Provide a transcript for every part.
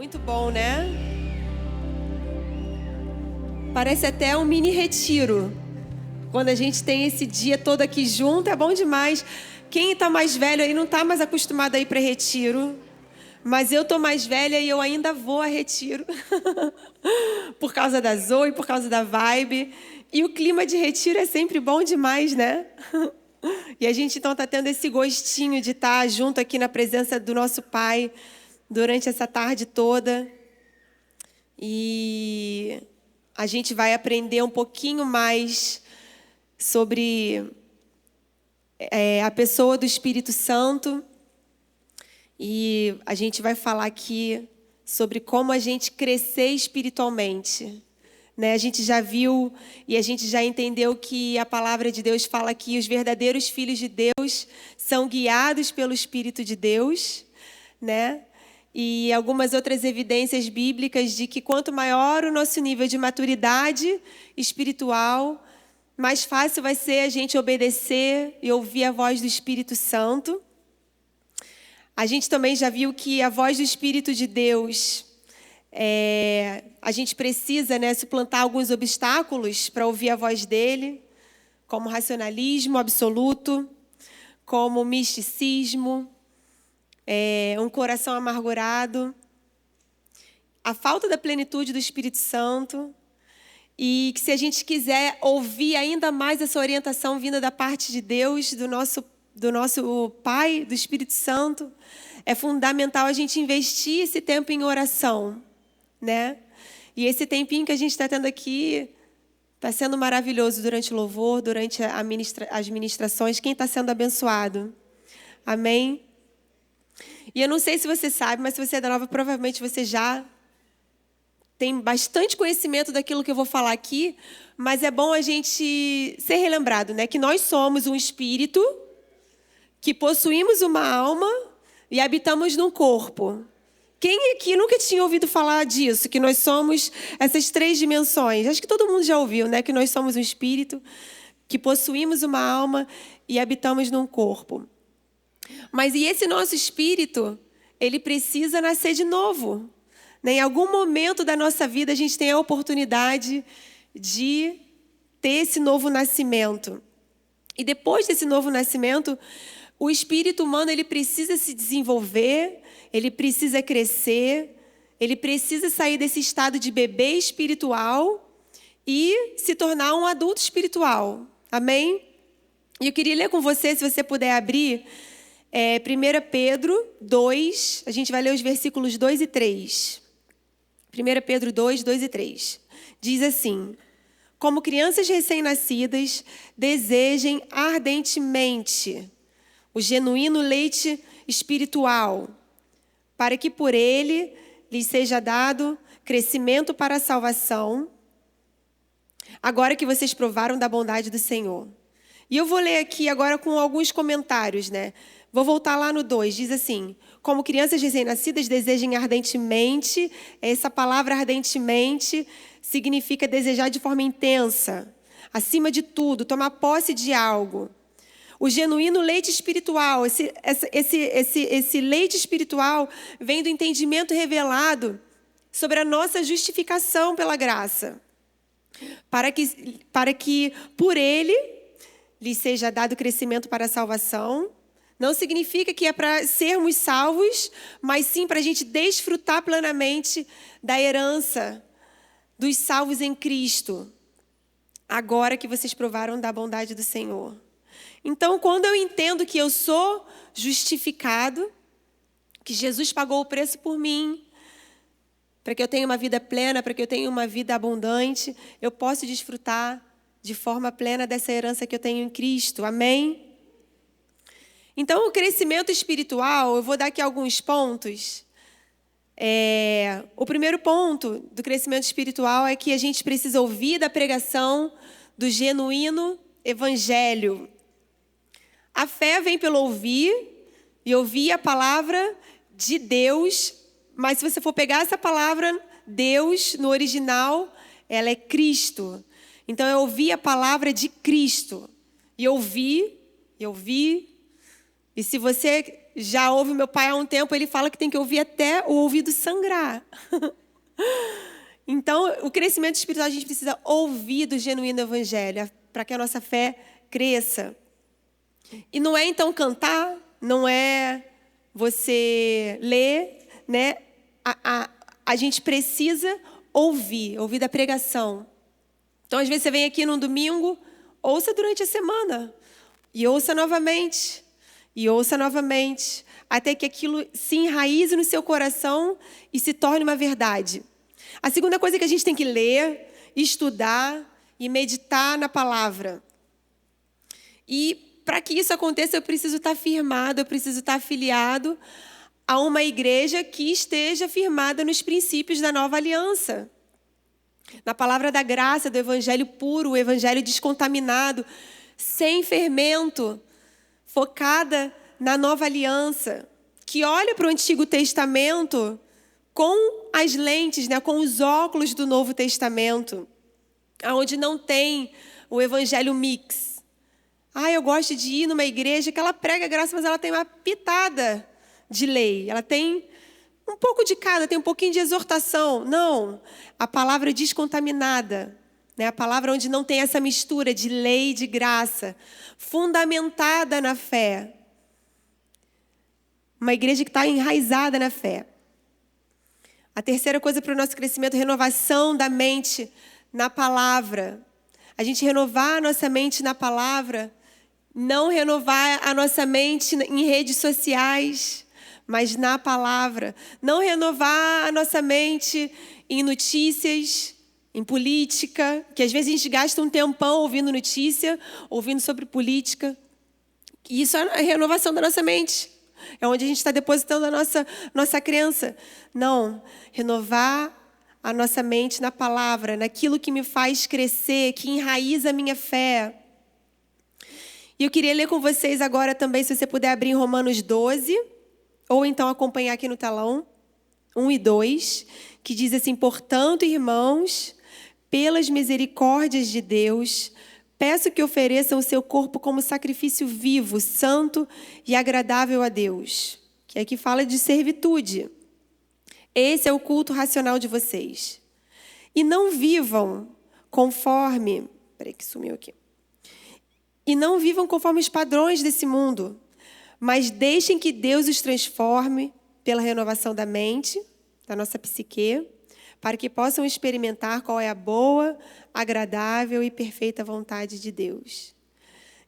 Muito bom, né? Parece até um mini retiro. Quando a gente tem esse dia todo aqui junto, é bom demais. Quem está mais velho aí não está mais acostumado a ir para retiro. Mas eu tô mais velha e eu ainda vou a retiro. Por causa da Zoe, por causa da vibe. E o clima de retiro é sempre bom demais, né? E a gente então está tendo esse gostinho de estar junto aqui na presença do nosso Pai durante essa tarde toda. E a gente vai aprender um pouquinho mais sobre a pessoa do Espírito Santo. E a gente vai falar aqui sobre como a gente crescer espiritualmente. Né? A gente já viu e a gente já entendeu que a palavra de Deus fala que os verdadeiros filhos de Deus são guiados pelo Espírito de Deus, né? E algumas outras evidências bíblicas de que quanto maior o nosso nível de maturidade espiritual, mais fácil vai ser a gente obedecer e ouvir a voz do Espírito Santo. A gente também já viu que a voz do Espírito de Deus, a gente precisa, né, suplantar alguns obstáculos para ouvir a voz dele, como racionalismo absoluto, como misticismo, um coração amargurado, a falta da plenitude do Espírito Santo, e que se a gente quiser ouvir ainda mais essa orientação vinda da parte de Deus, do nosso Pai, do Espírito Santo, é fundamental a gente investir esse tempo em oração, né? E esse tempinho que a gente está tendo aqui está sendo maravilhoso durante o louvor, durante as ministrações. Quem está sendo abençoado? Amém? E eu não sei se você sabe, mas se você é da Nova, provavelmente você já tem bastante conhecimento daquilo que eu vou falar aqui, mas é bom a gente ser relembrado, né? Que nós somos um espírito, que possuímos uma alma e habitamos num corpo. Quem aqui nunca tinha ouvido falar disso? Que nós somos essas três dimensões. Acho que todo mundo já ouviu, né? Que nós somos um espírito, que possuímos uma alma e habitamos num corpo. Mas e esse nosso espírito, ele precisa nascer de novo. Né? Em algum momento da nossa vida, a gente tem a oportunidade de ter esse novo nascimento. E depois desse novo nascimento, o espírito humano ele precisa se desenvolver, ele precisa crescer, ele precisa sair desse estado de bebê espiritual e se tornar um adulto espiritual. Amém? E eu queria ler com você, se você puder abrir, 1 Pedro 2, a gente vai ler os versículos 2 e 3. 1 Pedro 2, 2 e 3. Diz assim: como crianças recém-nascidas, desejem ardentemente o genuíno leite espiritual, para que por ele lhes seja dado crescimento para a salvação, agora que vocês provaram da bondade do Senhor. E eu vou ler aqui agora com alguns comentários, né? Vou voltar lá no 2, diz assim: como crianças recém-nascidas, desejem ardentemente. Essa palavra ardentemente significa desejar de forma intensa, acima de tudo, tomar posse de algo. O genuíno leite espiritual, esse leite espiritual vem do entendimento revelado sobre a nossa justificação pela graça, para que por ele lhe seja dado crescimento para a salvação. Não significa que é para sermos salvos, mas sim para a gente desfrutar plenamente da herança dos salvos em Cristo, agora que vocês provaram da bondade do Senhor. Então, quando eu entendo que eu sou justificado, que Jesus pagou o preço por mim, para que eu tenha uma vida plena, para que eu tenha uma vida abundante, eu posso desfrutar de forma plena dessa herança que eu tenho em Cristo. Amém? Então, o crescimento espiritual, eu vou dar aqui alguns pontos. O primeiro ponto do crescimento espiritual é que a gente precisa ouvir da pregação do genuíno evangelho. A fé vem pelo ouvir, e ouvir a palavra de Deus, mas se você for pegar essa palavra, Deus, no original, ela é Cristo. Então, eu ouvi a palavra de Cristo, e ouvi. E se você já ouve meu pai há um tempo, ele fala que tem que ouvir até o ouvido sangrar. Então, o crescimento espiritual, a gente precisa ouvir do genuíno evangelho, para que a nossa fé cresça. E não é, então, cantar, não é você ler, né? A gente precisa ouvir da pregação. Então, às vezes, você vem aqui num domingo, ouça durante a semana. E ouça novamente. E ouça novamente. Até que aquilo se enraize no seu coração e se torne uma verdade. A segunda coisa é que a gente tem que ler, estudar e meditar na palavra. E para que isso aconteça, eu preciso estar firmado, eu preciso estar afiliado a uma igreja que esteja firmada nos princípios da nova aliança. Na palavra da graça, do evangelho puro, o evangelho descontaminado, sem fermento, focada na nova aliança, que olha para o Antigo Testamento com as lentes, né, com os óculos do Novo Testamento, onde não tem o evangelho mix. Eu gosto de ir numa igreja que ela prega graça, mas ela tem uma pitada de lei. Ela tem um pouco de cada, tem um pouquinho de exortação. Não, a palavra descontaminada, né? A palavra onde não tem essa mistura de lei e de graça, fundamentada na fé. Uma igreja que está enraizada na fé. A terceira coisa para o nosso crescimento, renovação da mente na palavra. A gente renovar a nossa mente na palavra, não renovar a nossa mente em redes sociais, mas na palavra. Não renovar a nossa mente em notícias, em política, que às vezes a gente gasta um tempão ouvindo notícia, ouvindo sobre política. E isso é a renovação da nossa mente. É onde a gente está depositando a nossa crença. Não, renovar a nossa mente na palavra, naquilo que me faz crescer, que enraiza a minha fé. E eu queria ler com vocês agora também, se você puder abrir em Romanos 12, ou então acompanhar aqui no telão, 1 e 2, que diz assim: portanto, irmãos, pelas misericórdias de Deus, peço que ofereçam o seu corpo como sacrifício vivo, santo e agradável a Deus. Que aqui fala de servitude. Esse é o culto racional de vocês. E não vivam conforme... Peraí que sumiu aqui. E não vivam conforme os padrões desse mundo, mas deixem que Deus os transforme pela renovação da mente, da nossa psique, para que possam experimentar qual é a boa, agradável e perfeita vontade de Deus.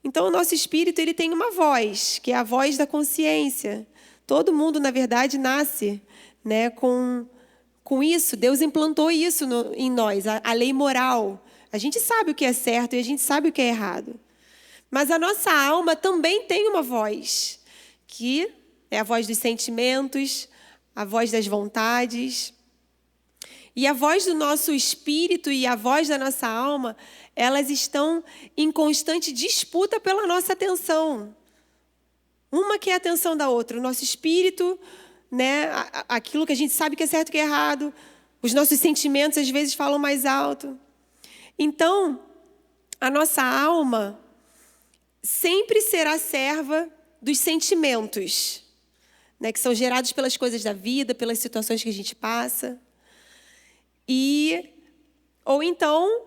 Então, o nosso espírito ele tem uma voz, que é a voz da consciência. Todo mundo, na verdade, nasce, né, com isso. Deus implantou isso em nós, a lei moral. A gente sabe o que é certo e a gente sabe o que é errado. Mas a nossa alma também tem uma voz, que é a voz dos sentimentos, a voz das vontades. E a voz do nosso espírito e a voz da nossa alma, elas estão em constante disputa pela nossa atenção. Uma quer a atenção da outra. O nosso espírito, né, aquilo que a gente sabe que é certo e que é errado. Os nossos sentimentos, às vezes, falam mais alto. Então, a nossa alma sempre será serva dos sentimentos, né, que são gerados pelas coisas da vida, pelas situações que a gente passa. Ou então,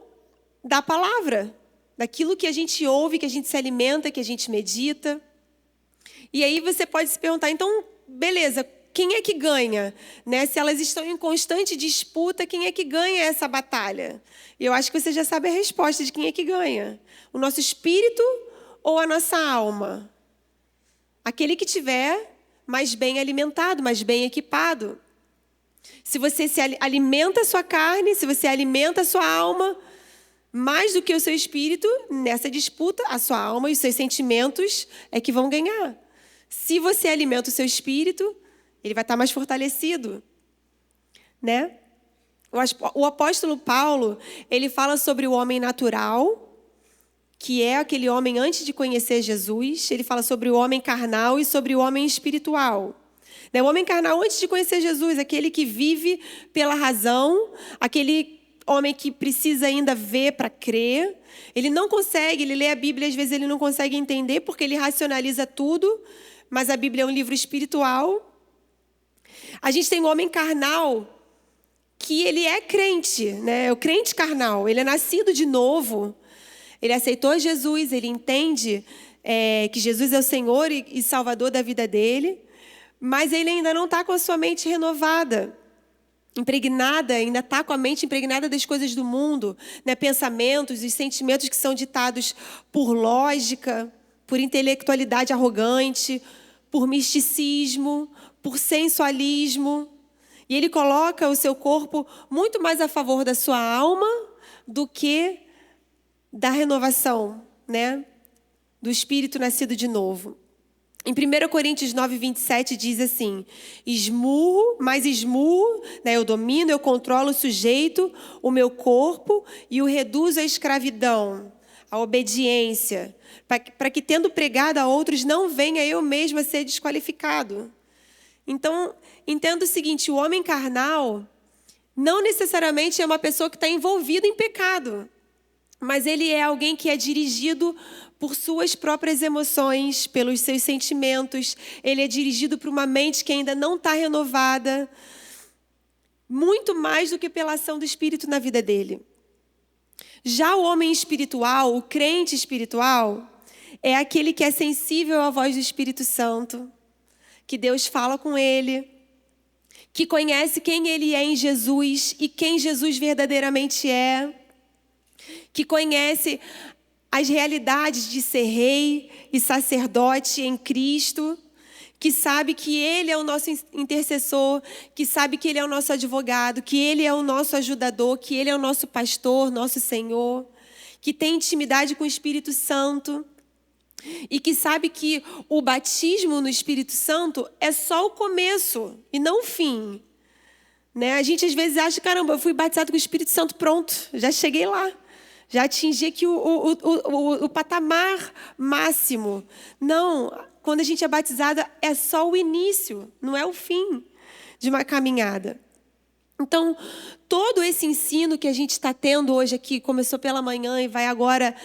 da palavra, daquilo que a gente ouve, que a gente se alimenta, que a gente medita. E aí você pode se perguntar, então, beleza, quem é que ganha? Né? Se elas estão em constante disputa, quem é que ganha essa batalha? E eu acho que você já sabe a resposta de quem é que ganha. O nosso espírito ou a nossa alma? Aquele que tiver mais bem alimentado, mais bem equipado. Se você se alimenta a sua carne, se você alimenta a sua alma, mais do que o seu espírito, nessa disputa, a sua alma e os seus sentimentos é que vão ganhar. Se você alimenta o seu espírito, ele vai estar mais fortalecido, né? O apóstolo Paulo, ele fala sobre o homem natural, que é aquele homem antes de conhecer Jesus. Ele fala sobre o homem carnal e sobre o homem espiritual. O homem carnal, antes de conhecer Jesus, aquele que vive pela razão, aquele homem que precisa ainda ver para crer. Ele não consegue, ele lê a Bíblia, às vezes ele não consegue entender, porque ele racionaliza tudo mas a Bíblia é um livro espiritual. A gente tem o homem carnal, que ele é crente, né? O crente carnal, ele é nascido de novo. Ele aceitou Jesus, ele entende que Jesus é o Senhor e Salvador da vida dele, mas ele ainda não está com a sua mente renovada, impregnada, ainda está com a mente impregnada das coisas do mundo, né? Pensamentos e sentimentos que são ditados por lógica, por intelectualidade arrogante, por misticismo, por sensualismo. E ele coloca o seu corpo muito mais a favor da sua alma do que da renovação, né? Do espírito nascido de novo. Em 1 Coríntios 9, 27 diz assim: esmurro, né? Eu domino, eu controlo, sujeito o meu corpo e o reduzo à escravidão, à obediência, para que, tendo pregado a outros, não venha eu mesmo a ser desqualificado. Então, entenda o seguinte: o homem carnal não necessariamente é uma pessoa que está envolvida em pecado, mas ele é alguém que é dirigido por suas próprias emoções, pelos seus sentimentos. Ele é dirigido por uma mente que ainda não está renovada, muito mais do que pela ação do Espírito na vida dele. Já o homem espiritual, o crente espiritual, é aquele que é sensível à voz do Espírito Santo, que Deus fala com ele, que conhece quem ele é em Jesus e quem Jesus verdadeiramente é, que conhece as realidades de ser rei e sacerdote em Cristo, que sabe que Ele é o nosso intercessor, que sabe que Ele é o nosso advogado, que Ele é o nosso ajudador, que Ele é o nosso pastor, nosso Senhor, que tem intimidade com o Espírito Santo e que sabe que o batismo no Espírito Santo é só o começo e não o fim. Né? A gente às vezes acha, caramba, eu fui batizado com o Espírito Santo, pronto, já cheguei lá. Já atingi aqui o patamar máximo. Não, quando a gente é batizada é só o início, não é o fim de uma caminhada. Então, todo esse ensino que a gente está tendo hoje aqui, começou pela manhã e vai agora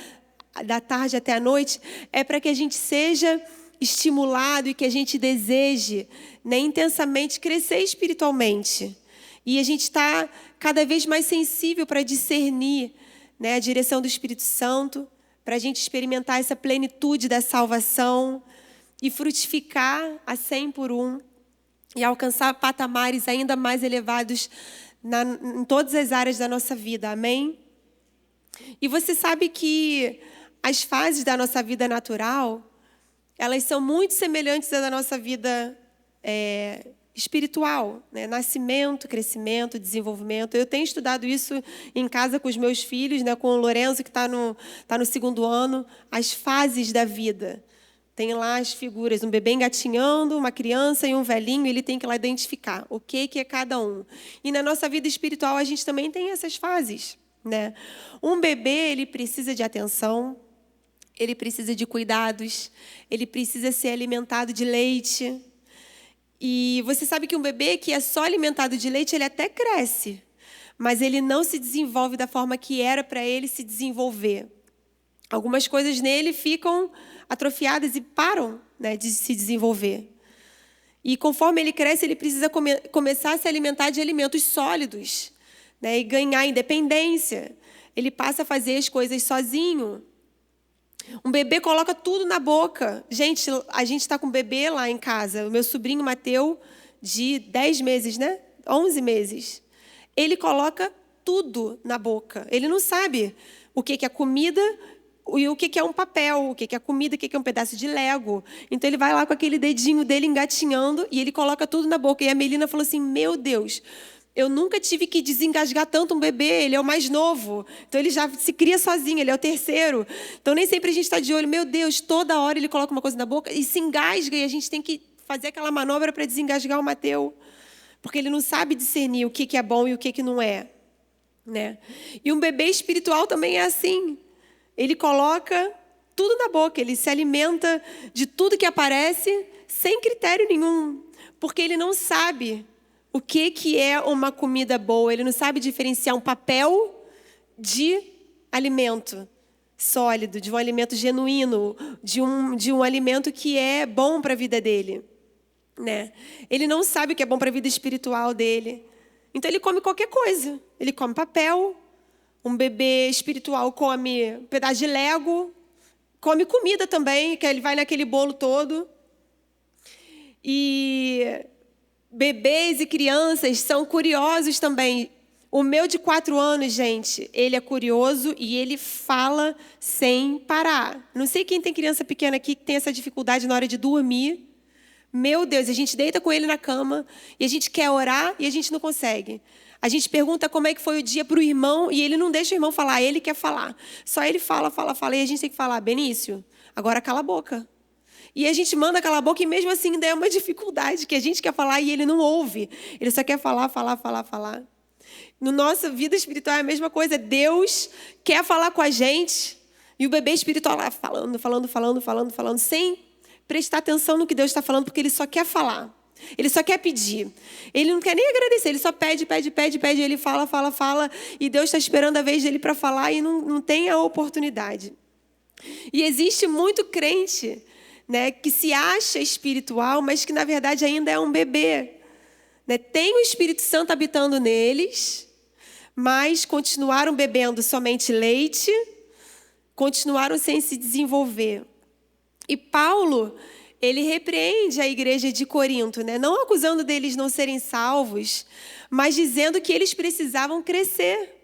da tarde até a noite, é para que a gente seja estimulado e que a gente deseje, né, intensamente crescer espiritualmente. E a gente está cada vez mais sensível para discernir, né, a direção do Espírito Santo, para a gente experimentar essa plenitude da salvação e frutificar a 100 por 1 e alcançar patamares ainda mais elevados em todas as áreas da nossa vida. Amém? E você sabe que as fases da nossa vida natural, elas são muito semelhantes à da nossa vida espiritual, né? Nascimento, crescimento, desenvolvimento. Eu tenho estudado isso em casa com os meus filhos, né? Com o Lorenzo, que está no 2º ano, as fases da vida. Tem lá as figuras, um bebê engatinhando, uma criança e um velhinho, ele tem que ir lá identificar o que é cada um. E na nossa vida espiritual a gente também tem essas fases, né? Um bebê, ele precisa de atenção, ele precisa de cuidados, ele precisa ser alimentado de leite. E você sabe que um bebê que é só alimentado de leite, ele até cresce, mas ele não se desenvolve da forma que era para ele se desenvolver. Algumas coisas nele ficam atrofiadas e param, né, de se desenvolver. E conforme ele cresce, ele precisa começar a se alimentar de alimentos sólidos, né, e ganhar independência. Ele passa a fazer as coisas sozinho. Um bebê coloca tudo na boca. Gente, a gente está com um bebê lá em casa. O meu sobrinho Mateu, de 10 meses, né? 11 meses. Ele coloca tudo na boca. Ele não sabe o que é comida e o que é um papel, o que é comida, o que é um pedaço de Lego. Então, ele vai lá com aquele dedinho dele engatinhando e ele coloca tudo na boca. E a Melina falou assim, meu Deus, eu nunca tive que desengasgar tanto um bebê, ele é o mais novo. Então, ele já se cria sozinho, ele é o 3º. Então, nem sempre a gente está de olho. Meu Deus, toda hora ele coloca uma coisa na boca e se engasga. E a gente tem que fazer aquela manobra para desengasgar o Mateu. Porque ele não sabe discernir o que é bom e o que não é. Né? E um bebê espiritual também é assim. Ele coloca tudo na boca, ele se alimenta de tudo que aparece sem critério nenhum. Porque ele não sabe o que é uma comida boa. Ele não sabe diferenciar um papel de alimento. sólido, de um alimento genuíno, de um alimento que é bom para a vida dele, né? Ele não sabe o que é bom para a vida espiritual dele. Então ele come qualquer coisa. Ele come papel, um bebê espiritual come um pedaço de Lego, come comida também, que ele vai naquele bolo todo. E bebês e crianças são curiosos também. O meu de 4 anos, gente, ele é curioso e ele fala sem parar. Não sei quem tem criança pequena aqui que tem essa dificuldade na hora de dormir. Meu Deus, a gente deita com ele na cama e a gente quer orar e a gente não consegue. A gente pergunta como é que foi o dia para o irmão e ele não deixa o irmão falar, ele quer falar. Só ele fala e a gente tem que falar, Benício, agora cala a boca. E a gente manda calar a boca e mesmo assim ainda é uma dificuldade, que a gente quer falar e ele não ouve. Ele só quer falar. No nossa vida espiritual é a mesma coisa. Deus quer falar com a gente e o bebê espiritual lá falando, sem prestar atenção no que Deus está falando, porque ele só quer falar. Ele só quer pedir. Ele não quer nem agradecer, ele só pede. Ele fala. E Deus está esperando a vez dele para falar e não tem a oportunidade. E existe muito crente, né, que se acha espiritual, mas que na verdade ainda é um bebê. Né? Tem o Espírito Santo habitando neles, mas continuaram bebendo somente leite, continuaram sem se desenvolver. E Paulo, ele repreende a igreja de Corinto, né? Não acusando deles não serem salvos, mas dizendo que eles precisavam crescer.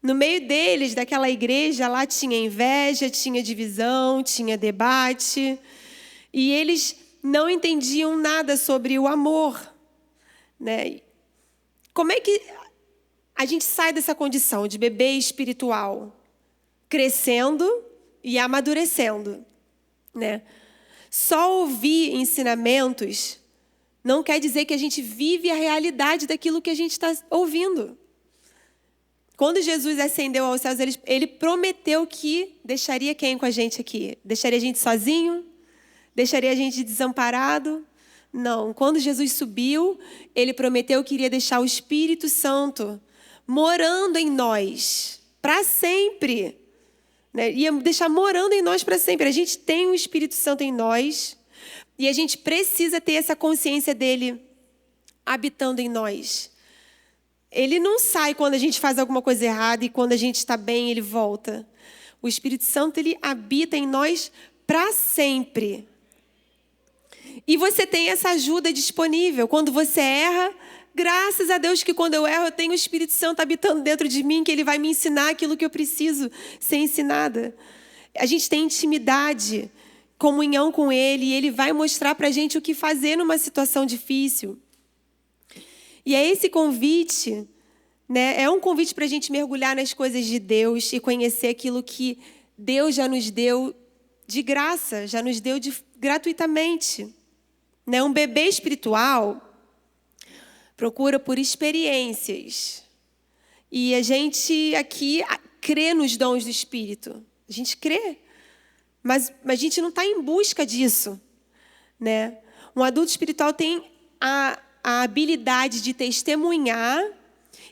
No meio deles, daquela igreja, lá tinha inveja, tinha divisão, tinha debate. E eles não entendiam nada sobre o amor, né? Como é que a gente sai dessa condição de bebê espiritual? Crescendo e amadurecendo, né? Só ouvir ensinamentos não quer dizer que a gente vive a realidade daquilo que a gente está ouvindo. Quando Jesus ascendeu aos céus, ele prometeu que deixaria quem com a gente aqui? Deixaria a gente sozinho? Deixaria a gente desamparado? Não. Quando Jesus subiu, ele prometeu que iria deixar o Espírito Santo morando em nós para sempre. Né? Ia deixar morando em nós para sempre. A gente tem o Espírito Santo em nós e a gente precisa ter essa consciência dele habitando em nós. Ele não sai quando a gente faz alguma coisa errada e quando a gente está bem, ele volta. O Espírito Santo, ele habita em nós para sempre. E você tem essa ajuda disponível. Quando você erra, graças a Deus que quando eu erro, eu tenho o Espírito Santo habitando dentro de mim, que ele vai me ensinar aquilo que eu preciso ser ensinada. A gente tem intimidade, comunhão com ele, e ele vai mostrar para a gente o que fazer numa situação difícil. E é esse convite, né? É um convite para a gente mergulhar nas coisas de Deus e conhecer aquilo que Deus já nos deu de graça, já nos deu gratuitamente. Né? Um bebê espiritual procura por experiências. E a gente aqui crê nos dons do Espírito. A gente crê, mas a gente não está em busca disso. Né? Um adulto espiritual tem a habilidade de testemunhar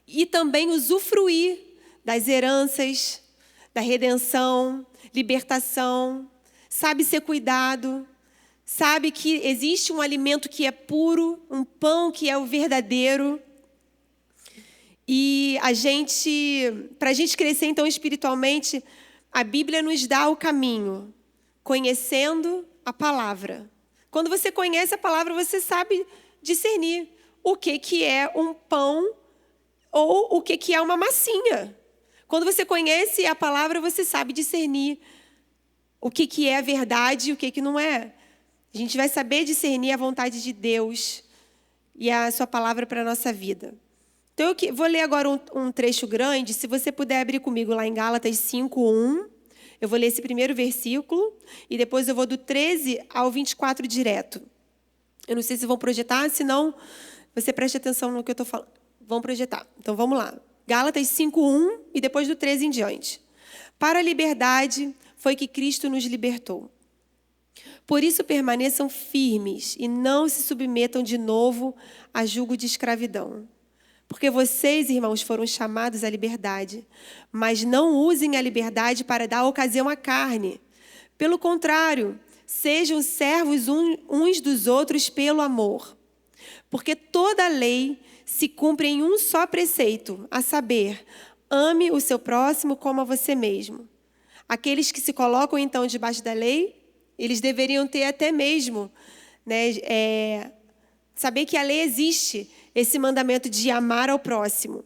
e também usufruir das heranças, da redenção, libertação, sabe ser cuidado, sabe que existe um alimento que é puro, um pão que é o verdadeiro. E para a gente crescer então espiritualmente, a Bíblia nos dá o caminho, conhecendo a palavra. Quando você conhece a palavra, você sabe discernir o que é um pão ou o que é uma massinha. Quando você conhece a palavra, você sabe discernir o que é a verdade e o que não é. A gente vai saber discernir a vontade de Deus e a sua palavra para a nossa vida. Então, eu vou ler agora um trecho grande. Se você puder abrir comigo lá em Gálatas 5:1. Eu vou ler esse primeiro versículo e depois eu vou do 13 ao 24 direto. Eu não sei se vão projetar, senão você preste atenção no que eu estou falando. Vão projetar. Então, vamos lá. Gálatas 5:1 e depois do 13 em diante. Para a liberdade foi que Cristo nos libertou. Por isso permaneçam firmes e não se submetam de novo a jugo de escravidão. Porque vocês, irmãos, foram chamados à liberdade, mas não usem a liberdade para dar ocasião à carne. Pelo contrário, sejam servos uns dos outros pelo amor. Porque toda a lei se cumpre em um só preceito, a saber, ame o seu próximo como a você mesmo. Aqueles que se colocam, então, debaixo da lei, eles deveriam ter até mesmo, saber que a lei existe, esse mandamento de amar ao próximo.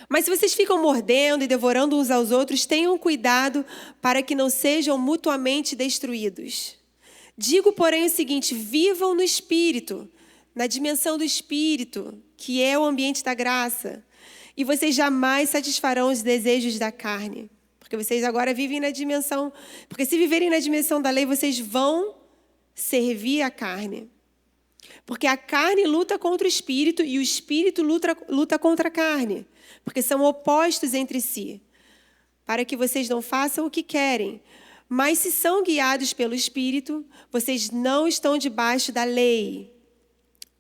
Mas se vocês ficam mordendo e devorando uns aos outros, tenham cuidado para que não sejam mutuamente destruídos. Digo, porém, o seguinte: vivam no Espírito, na dimensão do Espírito, que é o ambiente da graça, e vocês jamais satisfarão os desejos da carne. Porque vocês agora vivem na dimensão... Porque se viverem na dimensão da lei, vocês vão servir a carne. Porque a carne luta contra o Espírito e o Espírito luta contra a carne. Porque são opostos entre si. Para que vocês não façam o que querem. Mas se são guiados pelo Espírito, vocês não estão debaixo da lei.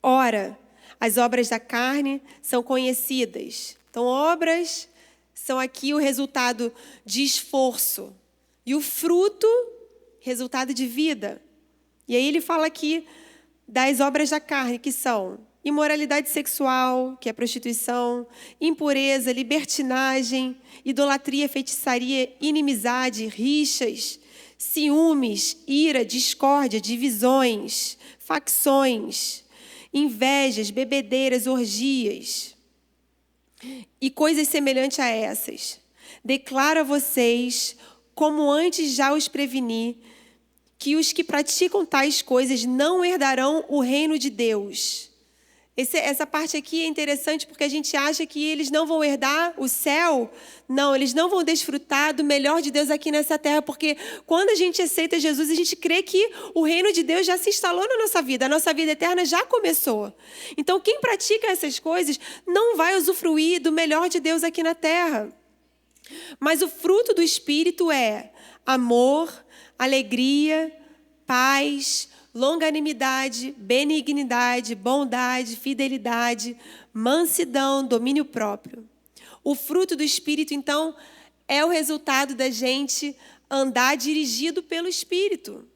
Ora, as obras da carne são conhecidas. Então, obras são aqui o resultado de esforço. E o fruto, resultado de vida. E aí ele fala aqui das obras da carne, que são imoralidade sexual, que é prostituição, impureza, libertinagem, idolatria, feitiçaria, inimizade, rixas, ciúmes, ira, discórdia, divisões, facções, invejas, bebedeiras, orgias e coisas semelhantes a essas. Declaro a vocês, como antes já os preveni, que os que praticam tais coisas não herdarão o reino de Deus. Essa parte aqui é interessante porque a gente acha que eles não vão herdar o céu. Não, eles não vão desfrutar do melhor de Deus aqui nessa terra, porque quando a gente aceita Jesus, a gente crê que o reino de Deus já se instalou na nossa vida. A nossa vida eterna já começou. Então, quem pratica essas coisas não vai usufruir do melhor de Deus aqui na terra. Mas o fruto do Espírito é amor, alegria, paz, longanimidade, benignidade, bondade, fidelidade, mansidão, domínio próprio. O fruto do Espírito, então, é o resultado da gente andar dirigido pelo Espírito.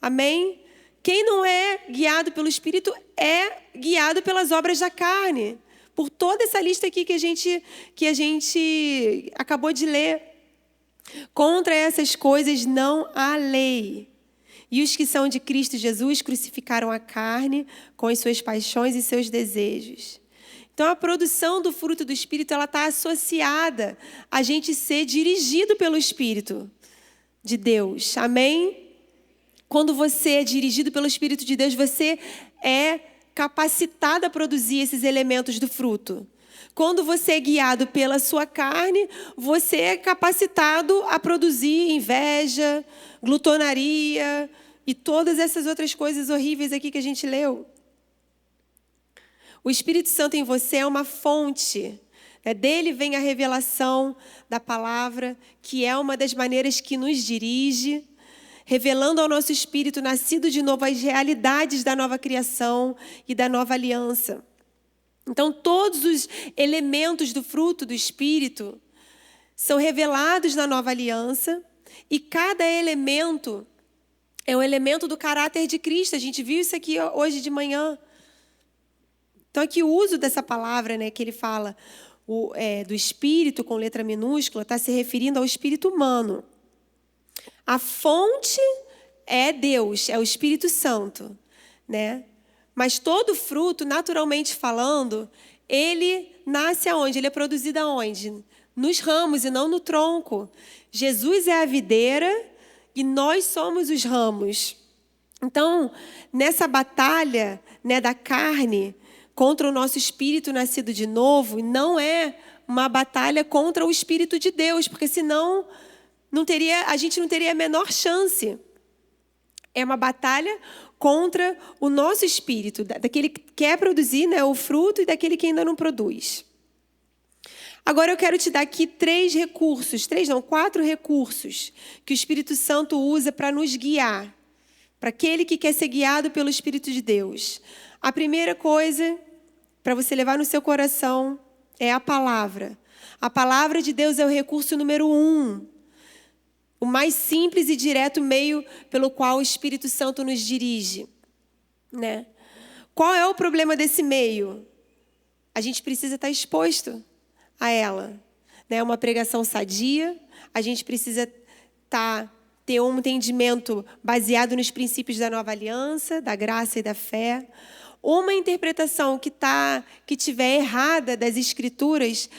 Amém? Quem não é guiado pelo Espírito é guiado pelas obras da carne. Por toda essa lista aqui que a gente acabou de ler. Contra essas coisas não há lei. E os que são de Cristo Jesus crucificaram a carne com as suas paixões e seus desejos. Então, a produção do fruto do Espírito está associada a gente ser dirigido pelo Espírito de Deus. Amém? Quando você é dirigido pelo Espírito de Deus, você é capacitado a produzir esses elementos do fruto. Quando você é guiado pela sua carne, você é capacitado a produzir inveja, glutonaria e todas essas outras coisas horríveis aqui que a gente leu. O Espírito Santo em você é uma fonte. Dele vem a revelação da palavra, que é uma das maneiras que nos dirige, revelando ao nosso espírito nascido de novo as realidades da nova criação e da nova aliança. Então, todos os elementos do fruto do Espírito são revelados na nova aliança e cada elemento é um elemento do caráter de Cristo. A gente viu isso aqui hoje de manhã. Então, aqui o uso dessa palavra, que ele fala do Espírito com letra minúscula, está se referindo ao Espírito humano. A fonte é Deus, é o Espírito Santo, Mas todo fruto, naturalmente falando, ele nasce aonde? Ele é produzido aonde? Nos ramos e não no tronco. Jesus é a videira e nós somos os ramos. Então, nessa batalha da carne contra o nosso espírito nascido de novo, não é uma batalha contra o Espírito de Deus, porque senão a gente não teria a menor chance. É uma batalha contra o nosso espírito, daquele que quer produzir o fruto e daquele que ainda não produz. Agora eu quero te dar aqui 4 recursos que o Espírito Santo usa para nos guiar, para aquele que quer ser guiado pelo Espírito de Deus. A primeira coisa para você levar no seu coração é a palavra. A palavra de Deus é o recurso número 1. O mais simples e direto meio pelo qual o Espírito Santo nos dirige, né? Qual é o problema desse meio? A gente precisa estar exposto a ela, né? Uma pregação sadia, a gente precisa ter um entendimento baseado nos princípios da nova aliança, da graça e da fé. Uma interpretação que tiver errada das Escrituras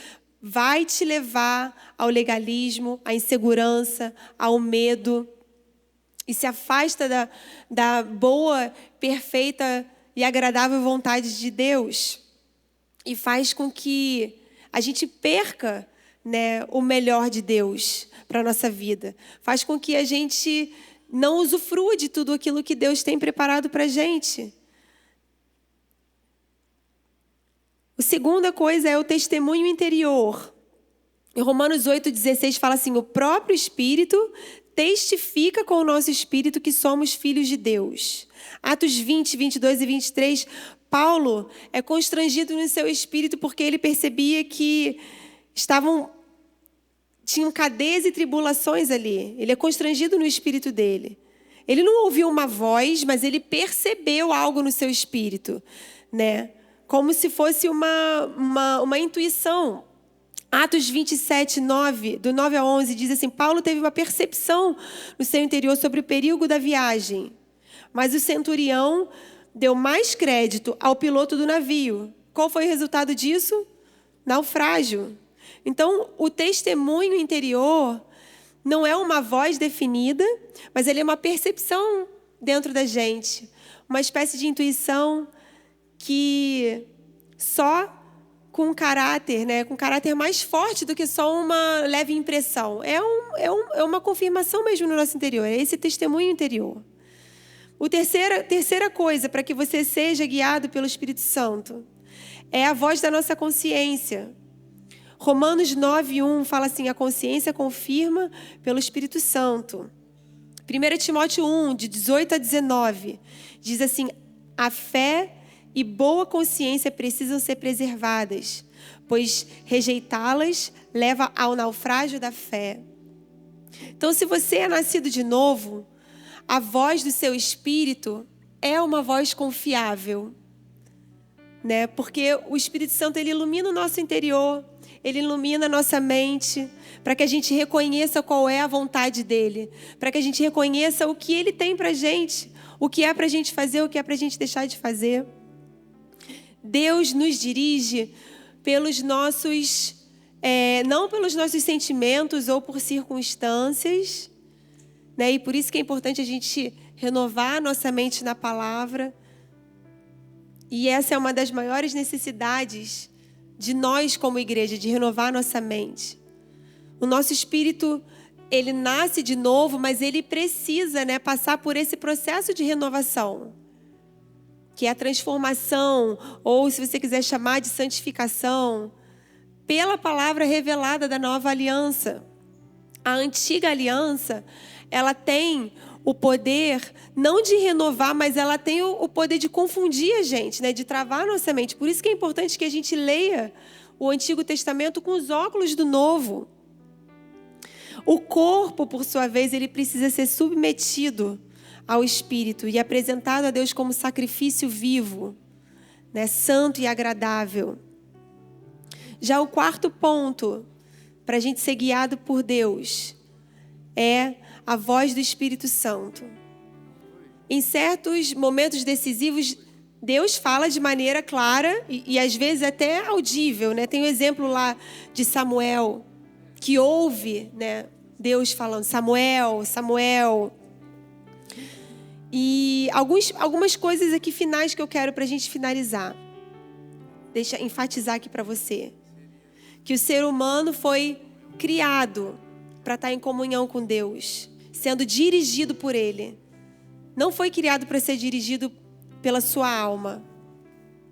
vai te levar ao legalismo, à insegurança, ao medo, e se afasta da boa, perfeita e agradável vontade de Deus, e faz com que a gente perca, né, o melhor de Deus para a nossa vida. Faz com que a gente não usufrua de tudo aquilo que Deus tem preparado para a gente. A segunda coisa é o testemunho interior. Em Romanos 8,16 fala assim: o próprio Espírito testifica com o nosso espírito que somos filhos de Deus. Atos 20, 22 e 23, Paulo é constrangido no seu espírito porque ele percebia que tinham cadeias e tribulações ali. Ele é constrangido no espírito dele. Ele não ouviu uma voz, mas ele percebeu algo no seu espírito, né? Como se fosse uma intuição. Atos 27, 9, do 9 a 11, diz assim: Paulo teve uma percepção no seu interior sobre o perigo da viagem. Mas o centurião deu mais crédito ao piloto do navio. Qual foi o resultado disso? Naufrágio. Então, o testemunho interior não é uma voz definida, mas ele é uma percepção dentro da gente. Uma espécie de intuição que só com um caráter, né, com um caráter mais forte do que só uma leve impressão. É uma confirmação mesmo no nosso interior, é esse testemunho interior. Terceira coisa para que você seja guiado pelo Espírito Santo é a voz da nossa consciência. Romanos 9:1 fala assim: a consciência confirma pelo Espírito Santo. 1 Timóteo 1, de 18 a 19, diz assim: a fé e boa consciência precisam ser preservadas, pois rejeitá-las leva ao naufrágio da fé. Então, se você é nascido de novo, a voz do seu espírito é uma voz confiável, né? Porque o Espírito Santo, ele ilumina o nosso interior, ele ilumina a nossa mente, para que a gente reconheça qual é a vontade dele, para que a gente reconheça o que ele tem para a gente, o que é para a gente fazer, o que é para a gente deixar de fazer. Deus nos dirige pelos nossos, não pelos nossos sentimentos ou por circunstâncias, né? E por isso que é importante a gente renovar a nossa mente na palavra. E essa é uma das maiores necessidades de nós como igreja, de renovar a nossa mente. O nosso espírito, ele nasce de novo, mas ele precisa, né, passar por esse processo de renovação, que é a transformação, ou se você quiser chamar de santificação, pela palavra revelada da nova aliança. A antiga aliança, ela tem o poder, não de renovar, mas ela tem o poder de confundir a gente, né? De travar a nossa mente. Por isso que é importante que a gente leia o Antigo Testamento com os óculos do Novo. O corpo, por sua vez, ele precisa ser submetido ao Espírito e apresentado a Deus como sacrifício vivo, né? Santo e agradável. Já o quarto ponto, para a gente ser guiado por Deus, é a voz do Espírito Santo. Em certos momentos decisivos, Deus fala de maneira clara e às vezes até audível, né? Tem o exemplo lá de Samuel, que ouve, né, Deus falando: Samuel, Samuel. E algumas coisas aqui finais que eu quero para a gente finalizar. Deixa eu enfatizar aqui para você. Que o ser humano foi criado para estar em comunhão com Deus, sendo dirigido por Ele. Não foi criado para ser dirigido pela sua alma.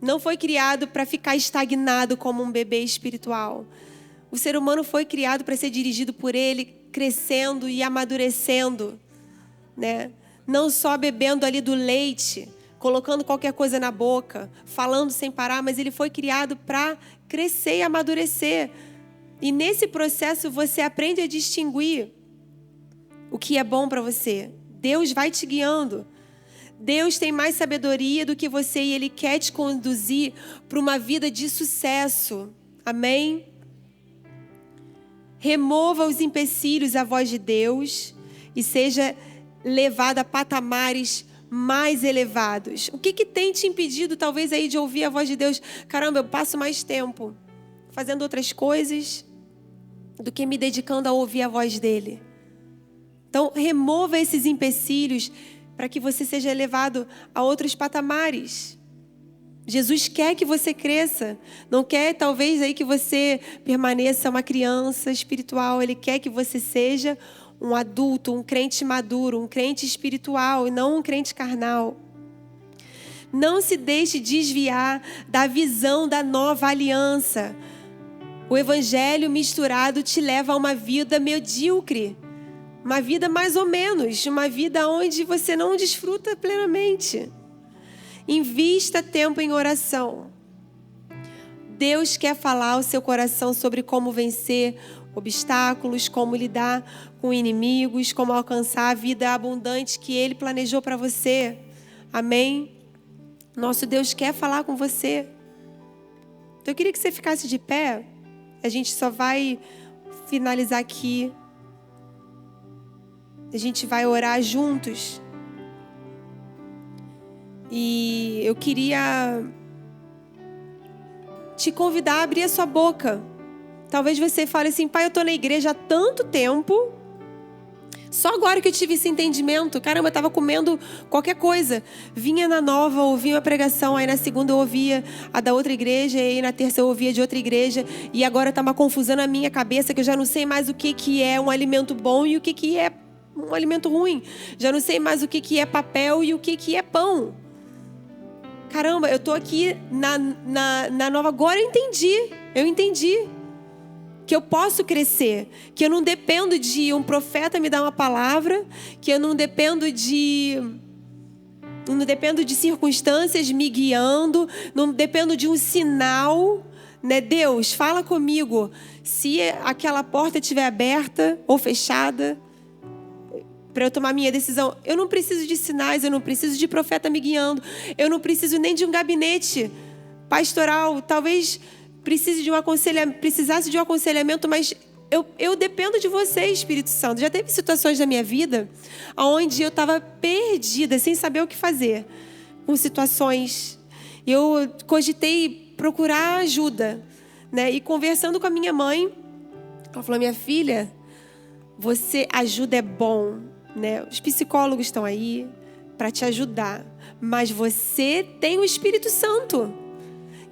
Não foi criado para ficar estagnado como um bebê espiritual. O ser humano foi criado para ser dirigido por Ele, crescendo e amadurecendo, né? Não só bebendo ali do leite, colocando qualquer coisa na boca, falando sem parar, mas ele foi criado para crescer e amadurecer. E nesse processo você aprende a distinguir o que é bom para você. Deus vai te guiando. Deus tem mais sabedoria do que você e Ele quer te conduzir para uma vida de sucesso. Amém? Remova os empecilhos à voz de Deus e seja levado a patamares mais elevados. O que tem te impedido, talvez, aí de ouvir a voz de Deus? Caramba, eu passo mais tempo fazendo outras coisas do que me dedicando a ouvir a voz dele. Então, remova esses empecilhos para que você seja elevado a outros patamares. Jesus quer que você cresça. Não quer, talvez, aí que você permaneça uma criança espiritual. Ele quer que você seja um adulto, um crente maduro, um crente espiritual e não um crente carnal. Não se deixe desviar da visão da nova aliança. O evangelho misturado te leva a uma vida medíocre. Uma vida mais ou menos, uma vida onde você não desfruta plenamente. Invista tempo em oração. Deus quer falar ao seu coração sobre como vencer obstáculos, como lidar com inimigos, como alcançar a vida abundante que Ele planejou para você. Amém? Nosso Deus quer falar com você. Então eu queria que você ficasse de pé. A gente só vai finalizar aqui. A gente vai orar juntos. E eu queria te convidar a abrir a sua boca. Talvez você fale assim: pai, eu estou na igreja há tanto tempo. Só agora que eu tive esse entendimento. Caramba, eu estava comendo qualquer coisa. Vinha na nova, ouvia uma pregação. Aí na segunda eu ouvia a da outra igreja. E aí na terça eu ouvia de outra igreja. E agora está uma confusão na minha cabeça, que eu já não sei mais o que é um alimento bom e o que é um alimento ruim. Já não sei mais o que é papel e o que é pão. Caramba, eu estou aqui na nova. Agora eu entendi. Que eu posso crescer. Que eu não dependo de um profeta me dar uma palavra. Que eu não dependo de circunstâncias me guiando. Não dependo de um sinal. Né? Deus, fala comigo. Se aquela porta estiver aberta ou fechada, para eu tomar minha decisão. Eu não preciso de sinais, eu não preciso de profeta me guiando. Eu não preciso nem de um gabinete pastoral. Talvez precisasse de um aconselhamento, mas eu dependo de você, Espírito Santo. Já teve situações na minha vida onde eu estava perdida, sem saber o que fazer, com situações. Eu cogitei procurar ajuda, né? E conversando com a minha mãe, ela falou: minha filha, ajuda é bom, né? Os psicólogos estão aí para te ajudar, mas você tem o Espírito Santo.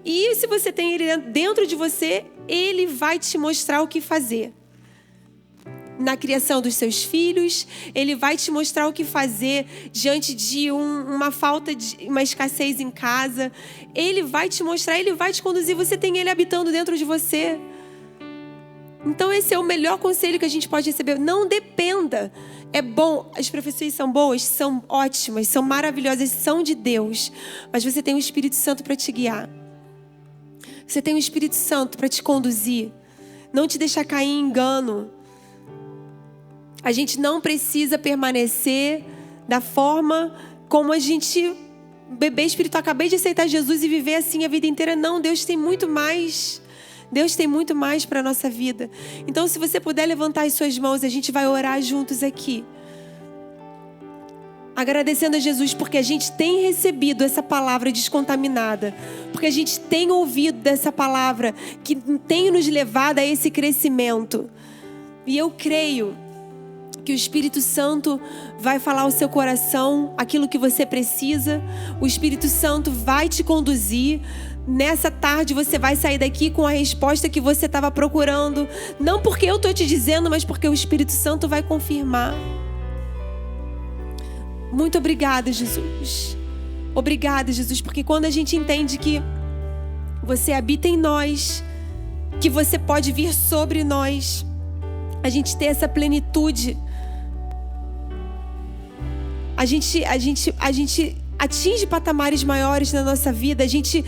E se você tem ele dentro de você, ele vai te mostrar o que fazer. Na criação dos seus filhos, ele vai te mostrar o que fazer diante de uma falta, de uma escassez em casa. Ele vai te mostrar, ele vai te conduzir. Você tem ele habitando dentro de você. Então esse é o melhor conselho que a gente pode receber. Não dependa. É bom, as profecias são boas, são ótimas, são maravilhosas, são de Deus. Mas você tem o Espírito Santo para te guiar. Você tem o Espírito Santo para te conduzir. Não te deixar cair em engano. A gente não precisa permanecer da forma como a gente... Bebê espiritual, acabei de aceitar Jesus e viver assim a vida inteira. Não, Deus tem muito mais. Deus tem muito mais para a nossa vida. Então, se você puder levantar as suas mãos, a gente vai orar juntos aqui. Agradecendo a Jesus porque a gente tem recebido essa palavra descontaminada. Porque a gente tem ouvido dessa palavra que tem nos levado a esse crescimento. E eu creio que o Espírito Santo vai falar ao seu coração aquilo que você precisa. O Espírito Santo vai te conduzir. Nessa tarde você vai sair daqui com a resposta que você estava procurando. Não porque eu estou te dizendo, mas porque o Espírito Santo vai confirmar. Muito obrigada, Jesus. Obrigada, Jesus, porque quando a gente entende que você habita em nós, que você pode vir sobre nós, a gente ter essa plenitude. A gente atinge patamares maiores na nossa vida, a gente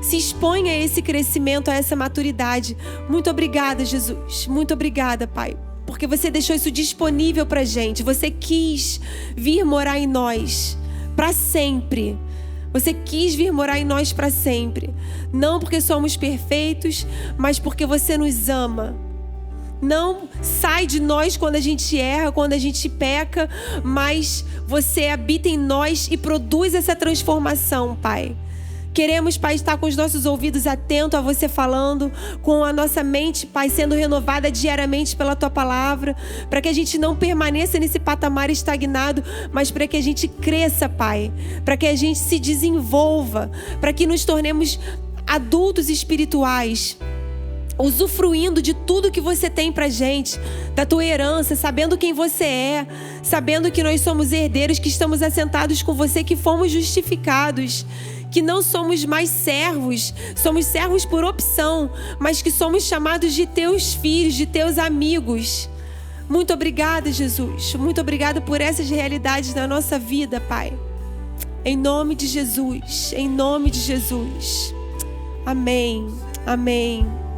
se expõe a esse crescimento, a essa maturidade. Muito obrigada, Jesus. Muito obrigada, Pai. Porque você deixou isso disponível pra gente. Você quis vir morar em nós para sempre. Você quis vir morar em nós para sempre. Não porque somos perfeitos, mas porque você nos ama. Não sai de nós quando a gente erra, quando a gente peca, mas você habita em nós e produz essa transformação, Pai. Queremos, Pai, estar com os nossos ouvidos atentos a você falando, com a nossa mente, Pai, sendo renovada diariamente pela Tua palavra, para que a gente não permaneça nesse patamar estagnado, mas para que a gente cresça, Pai, para que a gente se desenvolva, para que nos tornemos adultos espirituais, usufruindo de tudo que você tem pra gente, da tua herança, sabendo quem você é, sabendo que nós somos herdeiros, que estamos assentados com você, que fomos justificados, que não somos mais servos, somos servos por opção, mas que somos chamados de teus filhos, de teus amigos. Muito obrigada, Jesus. Muito obrigada por essas realidades na nossa vida, Pai. Em nome de Jesus. Em nome de Jesus. Amém. Amém.